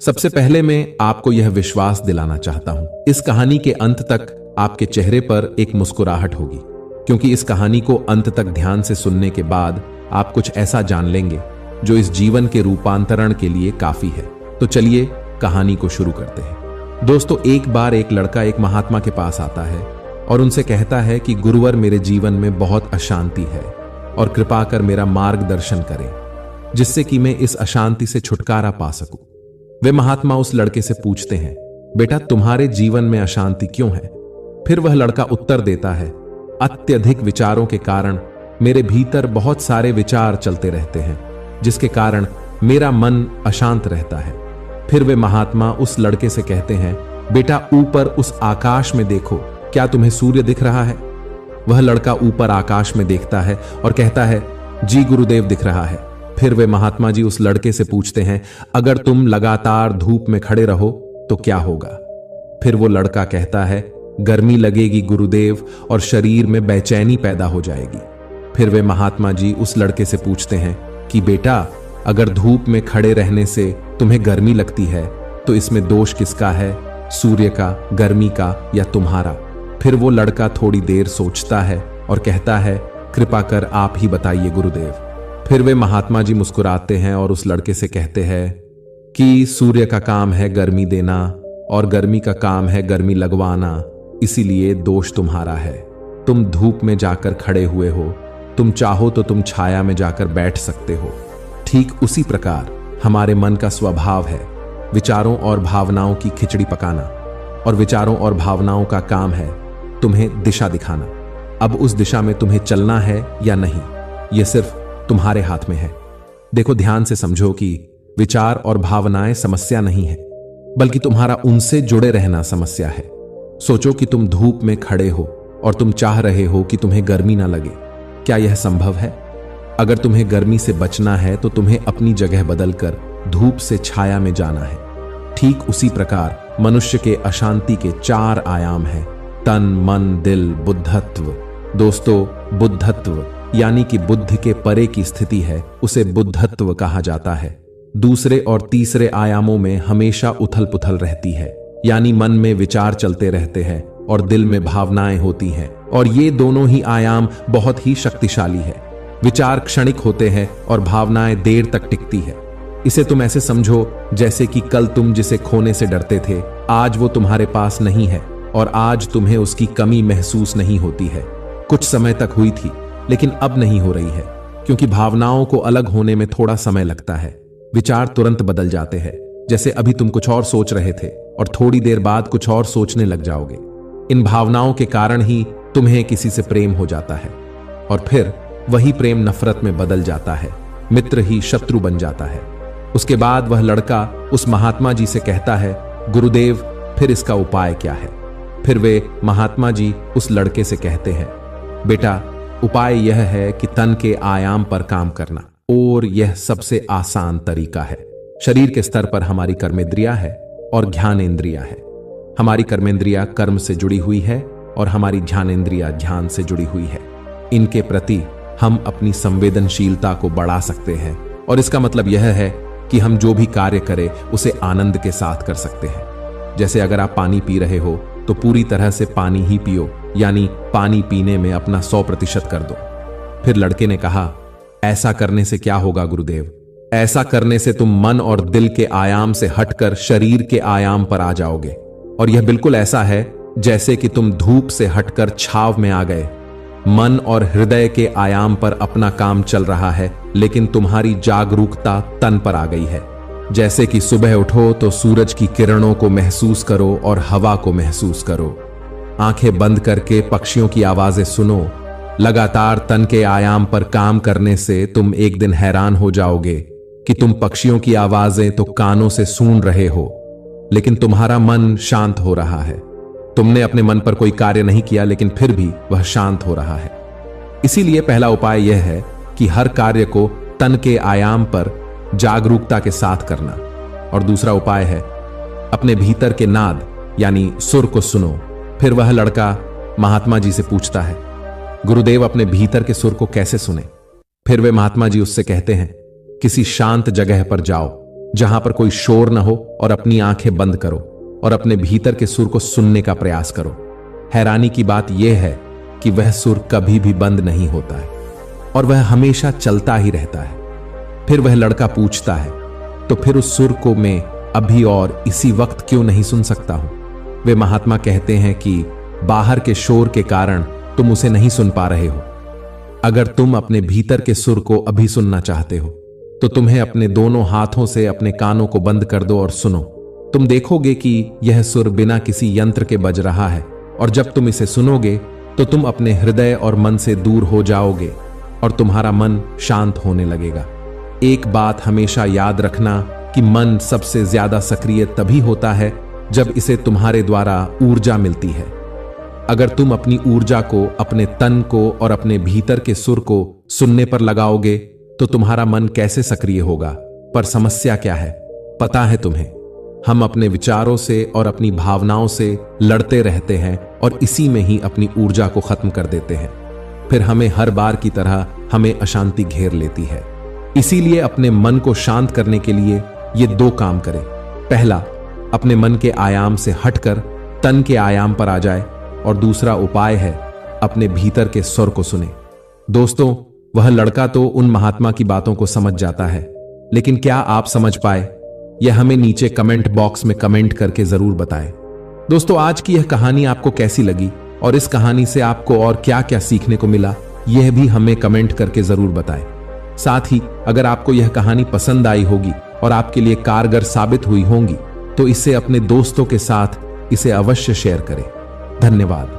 सबसे पहले मैं आपको यह विश्वास दिलाना चाहता हूं, इस कहानी के अंत तक आपके चेहरे पर एक मुस्कुराहट होगी, क्योंकि इस कहानी को अंत तक ध्यान से सुनने के बाद आप कुछ ऐसा जान लेंगे जो इस जीवन के रूपांतरण के लिए काफी है। तो चलिए कहानी को शुरू करते हैं। दोस्तों, एक बार एक लड़का एक महात्मा के पास आता है और उनसे कहता है कि गुरुवर, मेरे जीवन में बहुत अशांति है और कृपा कर मेरा मार्गदर्शन करें, जिससे कि मैं इस अशांति से छुटकारा पा सकूं। वे महात्मा उस लड़के से पूछते हैं, बेटा तुम्हारे जीवन में अशांति क्यों है? फिर वह लड़का उत्तर देता है, अत्यधिक विचारों के कारण मेरे भीतर बहुत सारे विचार चलते रहते हैं, जिसके कारण मेरा मन अशांत रहता है। फिर वे महात्मा उस लड़के से कहते हैं, बेटा ऊपर उस आकाश में देखो, क्या तुम्हें सूर्य दिख रहा है? वह लड़का ऊपर आकाश में देखता है और कहता है, जी गुरुदेव दिख रहा है। फिर वे महात्मा जी उस लड़के से पूछते हैं, अगर तुम लगातार धूप में खड़े रहो तो क्या होगा? फिर वो लड़का कहता है, गर्मी लगेगी गुरुदेव और शरीर में बेचैनी पैदा हो जाएगी। फिर वे महात्मा जी उस लड़के से पूछते हैं कि बेटा, अगर धूप में खड़े रहने से तुम्हें गर्मी लगती है तो इसमें दोष किसका है, सूर्य का, गर्मी का या तुम्हारा? फिर वो लड़का थोड़ी देर सोचता है और कहता है, कृपा कर आप ही बताइए गुरुदेव। फिर वे महात्मा जी मुस्कुराते हैं और उस लड़के से कहते हैं कि सूर्य का काम है गर्मी देना और गर्मी का काम है गर्मी लगवाना, इसीलिए दोष तुम्हारा है। तुम धूप में जाकर खड़े हुए हो, तुम चाहो तो तुम छाया में जाकर बैठ सकते हो। ठीक उसी प्रकार हमारे मन का स्वभाव है विचारों और भावनाओं की खिचड़ी पकाना, और विचारों और भावनाओं का काम है तुम्हें दिशा दिखाना। अब उस दिशा में तुम्हें चलना है या नहीं, यह सिर्फ तुम्हारे हाथ में है। देखो, ध्यान से समझो कि विचार और भावनाएं समस्या नहीं है, बल्कि तुम्हारा उनसे जुड़े रहना समस्या है। सोचो कि तुम धूप में खड़े हो और तुम चाह रहे हो कि तुम्हें गर्मी ना लगे। क्या यह संभव है? अगर तुम्हें गर्मी से बचना है तो तुम्हें अपनी जगह बदलकर धूप से छाया में जाना है। ठीक उसी प्रकार मनुष्य के अशांति के 4 आयाम हैं, तन, मन, दिल, बुद्धत्व। दोस्तों, बुद्धत्व यानी कि बुद्ध के परे की स्थिति है, उसे बुद्धत्व कहा जाता है। दूसरे और तीसरे आयामों में हमेशा उथल पुथल रहती है, यानी मन में विचार चलते रहते हैं और दिल में भावनाएं होती हैं, और ये दोनों ही आयाम बहुत ही शक्तिशाली है। विचार क्षणिक होते हैं और भावनाएं देर तक टिकती है। इसे तुम ऐसे समझो जैसे कि कल तुम जिसे खोने से डरते थे, आज वो तुम्हारे पास नहीं है और आज तुम्हें उसकी कमी महसूस नहीं होती है। कुछ समय तक हुई थी, लेकिन अब नहीं हो रही है, क्योंकि भावनाओं को अलग होने में थोड़ा समय लगता है। विचार तुरंत बदल जाते हैं, जैसे अभी तुम कुछ और सोच रहे थे और थोड़ी देर बाद कुछ और सोचने लग जाओगे। इन भावनाओं के कारण ही तुम्हें किसी से प्रेम हो जाता है और फिर वही प्रेम नफरत में बदल जाता है, मित्र ही शत्रु बन जाता है। उसके बाद वह लड़का उस महात्मा जी से कहता है, गुरुदेव फिर इसका उपाय क्या है? फिर वे महात्मा जी उस लड़के से कहते हैं, बेटा उपाय यह है कि तन के आयाम पर काम करना, और यह सबसे आसान तरीका है। शरीर के स्तर पर हमारी कर्मेंद्रिया है और ज्ञानेंद्रिया है। हमारी कर्मेंद्रिया कर्म से जुड़ी हुई है और हमारी ज्ञानेंद्रिया ध्यान से जुड़ी हुई है। इनके प्रति हम अपनी संवेदनशीलता को बढ़ा सकते हैं, और इसका मतलब यह है कि हम जो भी कार्य करें उसे आनंद के साथ कर सकते हैं। जैसे अगर आप पानी पी रहे हो तो पूरी तरह से पानी ही पियो, यानी पानी पीने में अपना 100% कर दो। फिर लड़के ने कहा, ऐसा करने से क्या होगा गुरुदेव? ऐसा करने से तुम मन और दिल के आयाम से हटकर शरीर के आयाम पर आ जाओगे, और यह बिल्कुल ऐसा है जैसे कि तुम धूप से हटकर छाव में आ गए। मन और हृदय के आयाम पर अपना काम चल रहा है, लेकिन तुम्हारी जागरूकता तन पर आ गई है। जैसे कि सुबह उठो तो सूरज की किरणों को महसूस करो और हवा को महसूस करो। आंखें बंद करके पक्षियों की आवाजें सुनो। लगातार तन के आयाम पर काम करने से तुम एक दिन हैरान हो जाओगे कि तुम पक्षियों की आवाजें तो कानों से सुन रहे हो, लेकिन तुम्हारा मन शांत हो रहा है। तुमने अपने मन पर कोई कार्य नहीं किया, लेकिन फिर भी वह शांत हो रहा है। इसीलिए पहला उपाय यह है कि हर कार्य को तन के आयाम पर जागरूकता के साथ करना, और दूसरा उपाय है अपने भीतर के नाद यानी सुर को सुनो। फिर वह लड़का महात्मा जी से पूछता है, गुरुदेव अपने भीतर के सुर को कैसे सुने? फिर वे महात्मा जी उससे कहते हैं, किसी शांत जगह पर जाओ, जहां पर कोई शोर न हो, और अपनी आंखें बंद करो और अपने भीतर के सुर को सुनने का प्रयास करो। हैरानी की बात यह है कि वह सुर कभी भी बंद नहीं होता है और वह हमेशा चलता ही रहता है। फिर वह लड़का पूछता है, तो फिर उस सुर को मैं अभी और इसी वक्त क्यों नहीं सुन सकता हूं? वे महात्मा कहते हैं कि बाहर के शोर के कारण तुम उसे नहीं सुन पा रहे हो। अगर तुम अपने भीतर के सुर को अभी सुनना चाहते हो तो तुम्हें अपने दोनों हाथों से अपने कानों को बंद कर दो और सुनो। तुम देखोगे कि यह सुर बिना किसी यंत्र के बज रहा है, और जब तुम इसे सुनोगे तो तुम अपने हृदय और मन से दूर हो जाओगे और तुम्हारा मन शांत होने लगेगा। एक बात हमेशा याद रखना कि मन सबसे ज्यादा सक्रिय तभी होता है जब इसे तुम्हारे द्वारा ऊर्जा मिलती है। अगर तुम अपनी ऊर्जा को अपने तन को और अपने भीतर के सुर को सुनने पर लगाओगे तो तुम्हारा मन कैसे सक्रिय होगा? पर समस्या क्या है पता है तुम्हें? हम अपने विचारों से और अपनी भावनाओं से लड़ते रहते हैं और इसी में ही अपनी ऊर्जा को खत्म कर देते हैं। फिर हमें हर बार की तरह हमें अशांति घेर लेती है। इसीलिए अपने मन को शांत करने के लिए ये दो काम करें। पहला, अपने मन के आयाम से हटकर तन के आयाम पर आ जाए, और दूसरा उपाय है अपने भीतर के स्वर को सुने। दोस्तों, वह लड़का तो उन महात्मा की बातों को समझ जाता है, लेकिन क्या आप समझ पाए? यह हमें नीचे कमेंट बॉक्स में कमेंट करके जरूर बताएं। दोस्तों, आज की यह कहानी आपको कैसी लगी और इस कहानी से आपको और क्या क्या सीखने को मिला, यह भी हमें कमेंट करके जरूर बताएं। साथ ही अगर आपको यह कहानी पसंद आई होगी और आपके लिए कारगर साबित हुई होंगी तो इसे अपने दोस्तों के साथ इसे अवश्य शेयर करें। धन्यवाद।